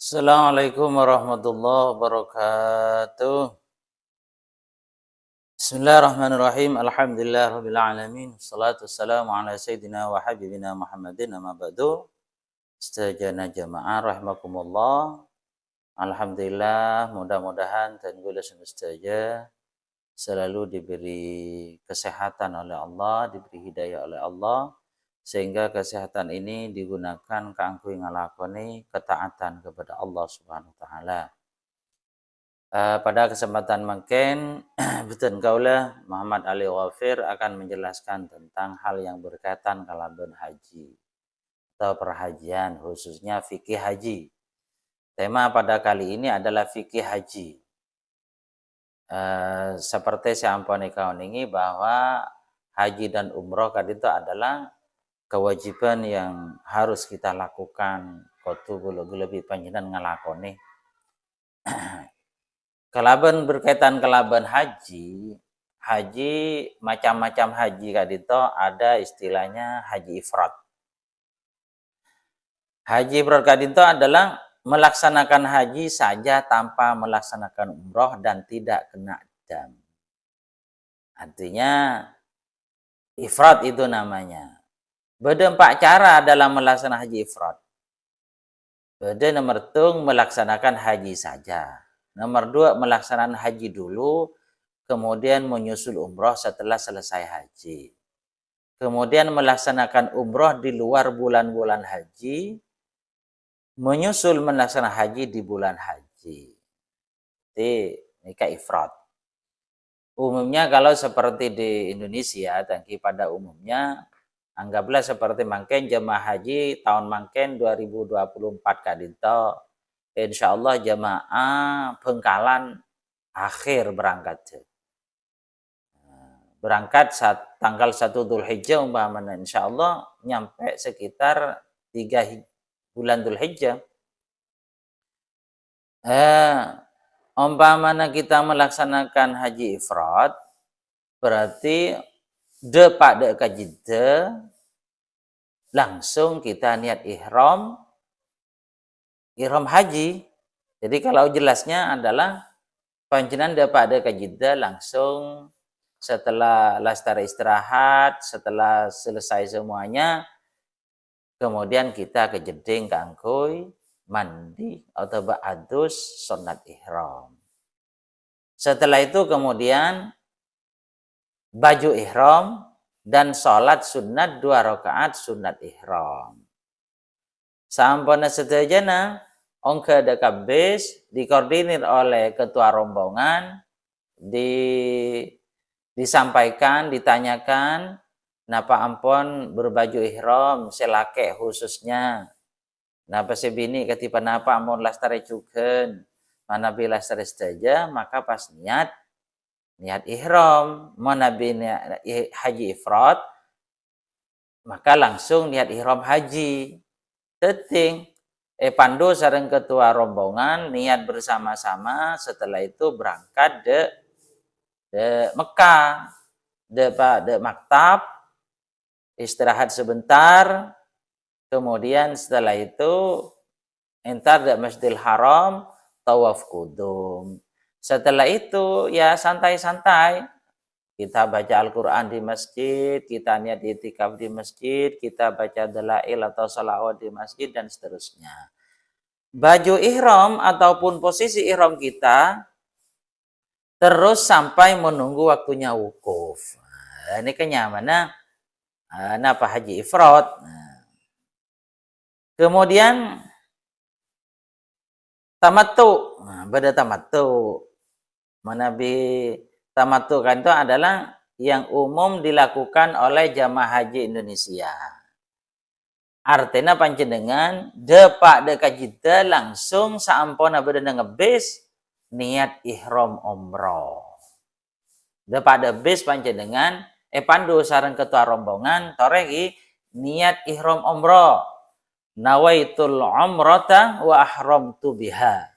Assalamualaikum warahmatullahi wabarakatuh. Bismillahirrahmanirrahim. Alhamdulillahirabbil alamin. Wassalatu wassalamu ala sayyidina wa habibina Muhammadin amma ba'du. Istajana jamaah rahimakumullah. Alhamdulillah, mudah-mudahan tanggula semestaja selalu diberi kesehatan oleh Allah, diberi hidayah oleh Allah, sehingga kesehatan ini digunakan kanggo nglakoni ketaatan kepada Allah Subhanahu wa taala. Pada kesempatan mungkin betul kaulah Muhammad Ali Wafir akan menjelaskan tentang hal yang berkaitan kalaban haji atau perhajian, khususnya fikih haji. Tema pada kali ini adalah fikih haji. Seperti saya ampuni kawan ini bahwa haji dan umroh tadi itu adalah kewajiban yang harus kita lakukan. Kotu lebih panjenengan ngelakoni. Kalaban berkaitan kalaban haji macam-macam haji kadito ada istilahnya haji ifrad. Haji ifrad kadito adalah melaksanakan haji saja tanpa melaksanakan umroh dan tidak kena dam. Artinya ifrad itu namanya. Beda 4 cara dalam melaksanakan haji ifrad. Beda nomor 1 melaksanakan haji saja. Nomor 2 melaksanakan haji dulu, kemudian menyusul umroh setelah selesai haji. Kemudian melaksanakan umroh di luar bulan-bulan haji, menyusul melaksanakan haji di bulan haji. Jadi nikah ifrad. Umumnya kalau seperti di Indonesia, tangki pada umumnya, anggaplah seperti mangken jemaah haji tahun mangken 2024 kadito, insyaallah jemaah Bengkalan akhir berangkat. Berangkat tanggal 1 Dzulhijjah umpamanya insyaallah nyampe sekitar 3 bulan Dzulhijjah. Umpamanya kita melaksanakan haji ifrad berarti pada kajida langsung kita niat ihram haji. Jadi kalau jelasnya adalah panjenengan pada kajida langsung setelah lastara istirahat, setelah selesai semuanya, kemudian kita ke jeding kangkui mandi atau ba'adus sunat ihram. Setelah itu kemudian baju ihram dan sholat sunat 2 rakaat sunat ihram. Sampana setajana ongka dekabes dikoordinir oleh ketua rombongan, disampaikan, ditanyakan, napa ampun berbaju ihram selake khususnya. Napa sebini ketipa napa ampun lastare cuken. Mana bila lastare saja, maka pas niat ihram, mana bina haji ifrad, maka langsung niat ihram haji. Teting pandu sareng ketua rombongan niat bersama-sama, setelah itu berangkat de Mekah, de maktab, istirahat sebentar, kemudian setelah itu entar de Masjidil Haram, tawaf kudum. Setelah itu ya santai-santai, kita baca Al-Quran di masjid, kita niat itikaf di masjid, kita baca dalail atau salawat di masjid, dan seterusnya. Baju ihram ataupun posisi ihram kita terus sampai menunggu waktunya wukuf. Ini kenyamanan napa haji ifrad. Kemudian tamattu. Beda tamattu. Manabi tamattu kan itu adalah yang umum dilakukan oleh jamaah haji Indonesia. Artinya panjenengan depak dekajida langsung saampona beda ngebes niat ihram umroh. Depak debes panjenengan pandu sareng ketua rombongan toregi niat ihram umroh. Nawaitul umrata wa ahramtu biha.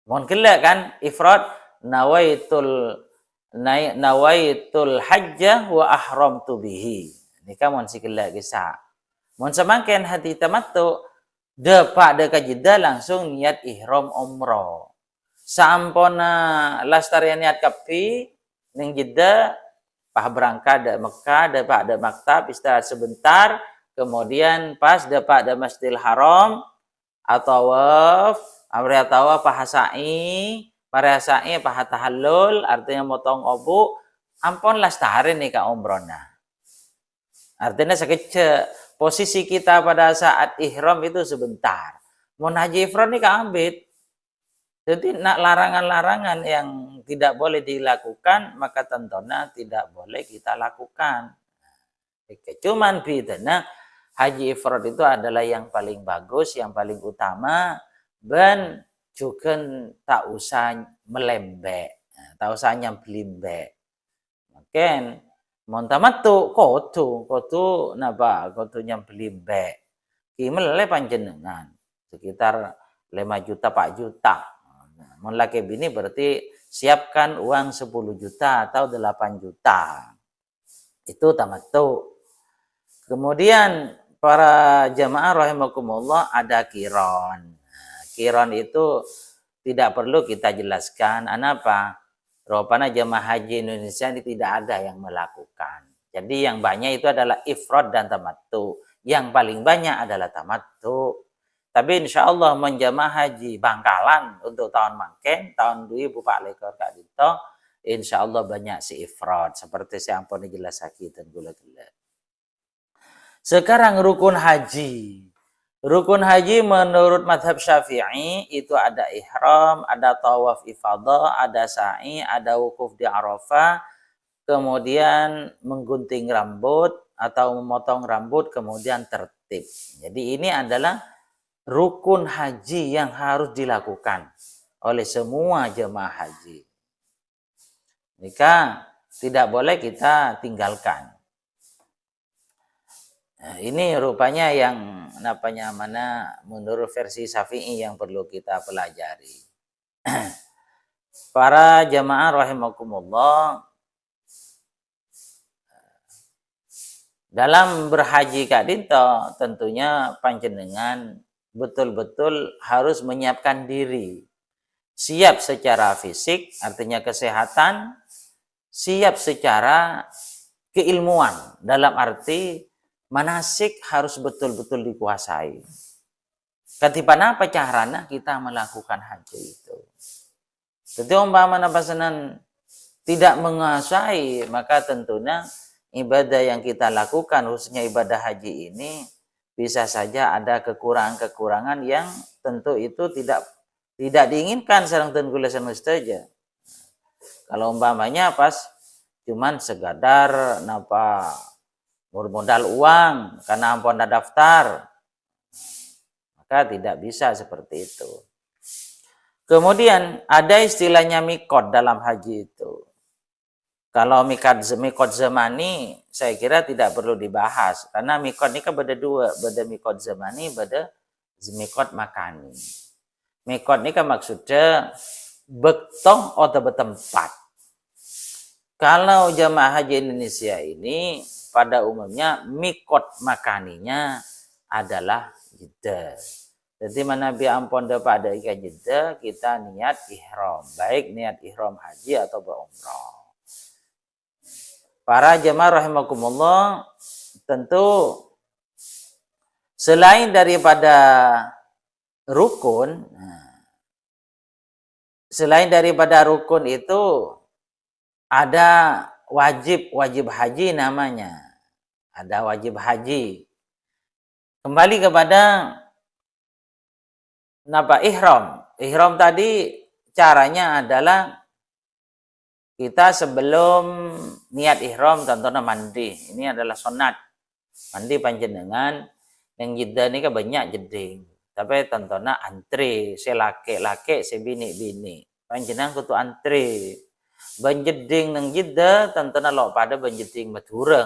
Mohon kelak kan ifrad nawaitul hajjah wa ahramtu bihi. Ini kan mohon sikilak kisah. Mohon semakin hati tamattu Depak deka Jeddah langsung niat ihram umroh. Sampona lastarian niat kapi ning Jeddah, pah berangkat dari Mekah, depak ada maktab, istirahat sebentar, kemudian pas depak ada Masjidil Haram, atau waf, amri atau paha sa'i, para sa'i paha tahallul, artinya motong obu, ampun lastarin nih ka umrohna. Artinya sekecil posisi kita pada saat ihram itu sebentar. Mau haji ifrad nih keambit. Jadi nak larangan-larangan yang tidak boleh dilakukan, maka tentunya tidak boleh kita lakukan. Cuman bidana haji ifrad itu adalah yang paling bagus, yang paling utama, dan juga tak usah melembek, tak usah nyamblimbek. Mungkin montamatu kotu napa kotu nyamblimbek. Kimel le panjenengan sekitar 5 juta 4 juta. Mun laki bini berarti siapkan uang 10 juta atau 8 juta. Itu tamattu. Kemudian para jamaah rahimakumullah ada kiron. Kiron itu tidak perlu kita jelaskan. Apa? Rupanya jamaah haji Indonesia ini tidak ada yang melakukan. Jadi yang banyak itu adalah ifrad dan tamattu. Yang paling banyak adalah tamattu. Tapi insya Allah menjamaah haji Bangkalan untuk tahun mangken, tahun 2004 Kak Dito, insya Allah banyak si ifrad. Seperti yang ampun dijelaskan dan gula-gula. Sekarang rukun haji. Rukun haji menurut madhab Syafi'i itu ada ihram, ada tawaf ifadah, ada sa'i, ada wukuf di Arafah, kemudian menggunting rambut atau memotong rambut, kemudian tertib. Jadi ini adalah rukun haji yang harus dilakukan oleh semua jemaah haji. Jika tidak boleh kita tinggalkan. Nah, ini rupanya yang mana menurut versi Syafi'i yang perlu kita pelajari. Para jamaah rahimakumullah, dalam berhaji Kak Dinto tentunya panjenengan betul-betul harus menyiapkan diri. Siap secara fisik, artinya kesehatan, siap secara keilmuan, dalam arti manasik harus betul-betul dikuasai. Ketipan apa caranya kita melakukan haji itu? Jadi umpamanya pasanan tidak menguasai, maka tentunya ibadah yang kita lakukan, khususnya ibadah haji ini, bisa saja ada kekurangan-kekurangan yang tentu itu tidak diinginkan sareng ten kula saja. Kalau umpamanya pas cuman segadar napa bermodal uang karena ampun ada daftar, maka tidak bisa seperti itu. Kemudian ada istilahnya mikot dalam haji itu. Kalau mikot zamani saya kira tidak perlu dibahas karena mikot ini kan beda dua, beda mikot zamani, beda mikot makani. Mikot ini kan maksudnya betong atau betempat. Kalau jamaah haji Indonesia ini pada umumnya mikot makaninya adalah Jeddah. Jadi mana bi ampun pada ika Jeddah kita niat ihram, baik niat ihram haji atau berumrah. Para jamaah rahimakumullah, tentu selain daripada rukun, itu ada wajib haji namanya. Ada wajib haji. Kembali kepada ihram. Ihram tadi caranya adalah kita sebelum niat ihram tentunya mandi. Ini adalah sunat. Mandi panjenengan yang Jeddah ini kan banyak jeding. Tapi tentunya antri, selake-lake, sebini-bini. Panjenengan kudu antri. Banjeding nang Jeddah tentunya lo pada banjeding Madura.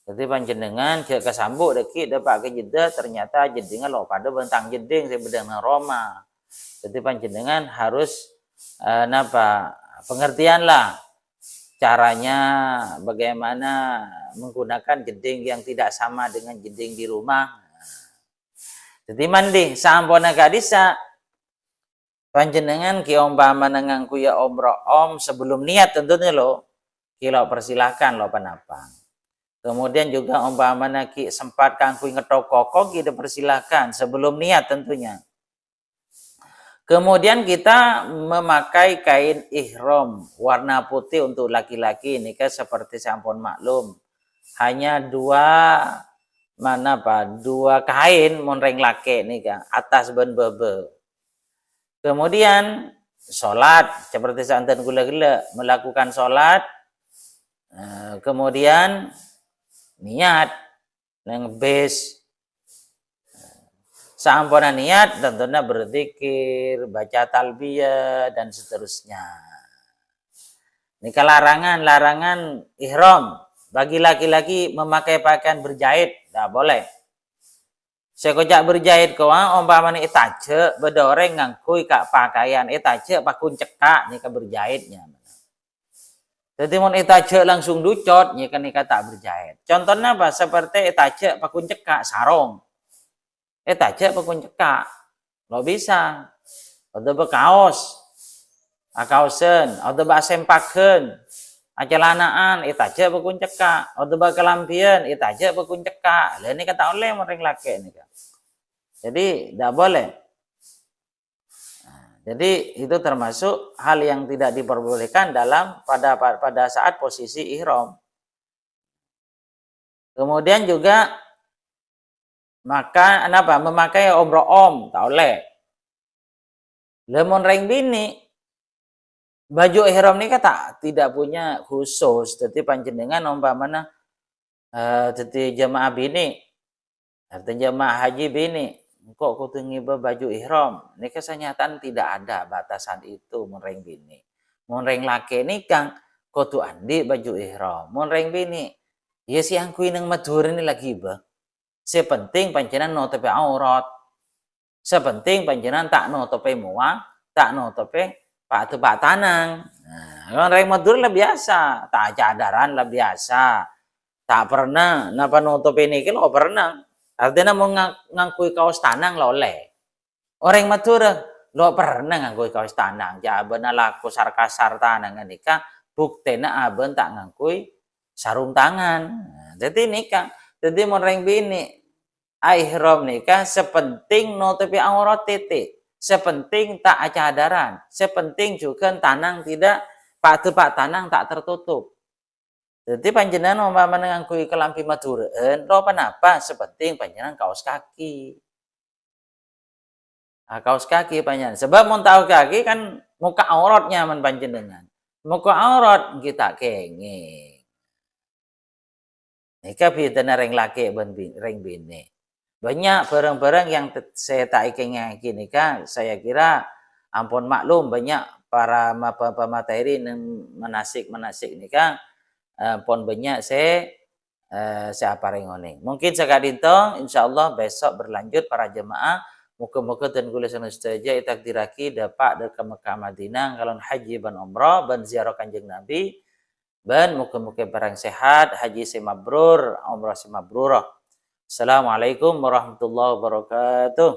Jadi panjenengan jika kesambuk deki dapat ke Jeddah ternyata jedingnya lo pada bentang jeding sebedang Roma. Jadi panjenengan harus pengertian lah caranya bagaimana menggunakan jeding yang tidak sama dengan jeding di rumah. Jadi mandi sampuna kadisa panjenengan ki umpama ngangku ya umroh sebelum niat tentunya lo kilo persilahkan lo penapa. Kemudian juga umpama ki sempat kangkui ngetok kokok kita persilahkan sebelum niat tentunya. Kemudian kita memakai kain ihram warna putih untuk laki-laki ini kan seperti sampun maklum. Hanya dua kain monreng laki nih kan atas ben bebe. Kemudian sholat seperti santan gula-gula melakukan sholat. Kemudian niat yang base. Sampuna niat tentunya berzikir, baca talbiyah dan seterusnya. Ini larangan ihram bagi laki-laki memakai pakaian berjahit, tidak boleh. Sekojak berjahit kawan, umpamanya itace bedoreng ngangkui kak pakaian itace pakun cekak nika berjahitnya. Jadi mon itace langsung ducot nika tak berjahit. Contohnya apa? Seperti itace pakun cekak sarong. Taja pakun cekak. Lo bisa. Atau bekaos. Akausen. Atau basempakeun. Acelanaan. Taja pakun cekak. Atau bakalampian. Taja pakun cekak. Lah ini kata oleh mereng laki ini kan. Jadi tidak boleh. Jadi itu termasuk hal yang tidak diperbolehkan dalam pada saat posisi ihram. Kemudian juga maka memakai omro tak oleh. Lemon ring bini baju ihram ini kata tidak punya khusus. Jadi panjenengan umpamana jadi jemaah bini atau jemaah haji bini kok kudu ngiba baju ihram. Ini kesenyataan tidak ada batasan itu monreng bini. Monreng laki ini kang kudu andi baju ihram. Monreng bini ya si angkui nang madur ini lagi bah. Sepenting panjenengan nutupi aurat. Sepenting panjenengan tak nutupi muang, tak nutupi pak tanang. Nah, orang madur lah biasa, tak cadaran lah biasa. Tak pernah napa nutupi niki lo pernah. Artinya mau ngangkui kaos tanang lo oleh. Orang madur lo pernah ngangkui kaos tanang. Jabana laku sarkasar tanang nikah buktena aben tak ngangkui sarung tangan. Nah, jadi nikah. Jadi monreng bini ihram nikah sepenting nutupi aurat titik. Sepenting tak cadaran. Sepenting juga tanang tidak pak tanang tak tertutup. Jadi panjenengan umpama ngangkui kelampi madureun, lo kenapa? Sepenting panjenengan kaos kaki. Nah, kaos kaki panjenengan. Sebab mau tahu kaki kan muka auratnya men panjenengan. Muka aurat kita kenging. Nika bidana reng laki reng bini. Banyak barang-barang yang saya tak ingin nika saya kira ampun maklum banyak para pemateri menasik nika ampun banyak saya paringoning. Mungkin sekali itu insyaallah besok berlanjut para jemaah muka-muka dan kulisan saja itakdiraki dapat ke Mekah Madinah kalau haji ban umrah ban ziarah Kanjeng Nabi. Dan muka-muka barang sehat, haji semabrur, umrah semabrurah. Assalamualaikum warahmatullahi wabarakatuh.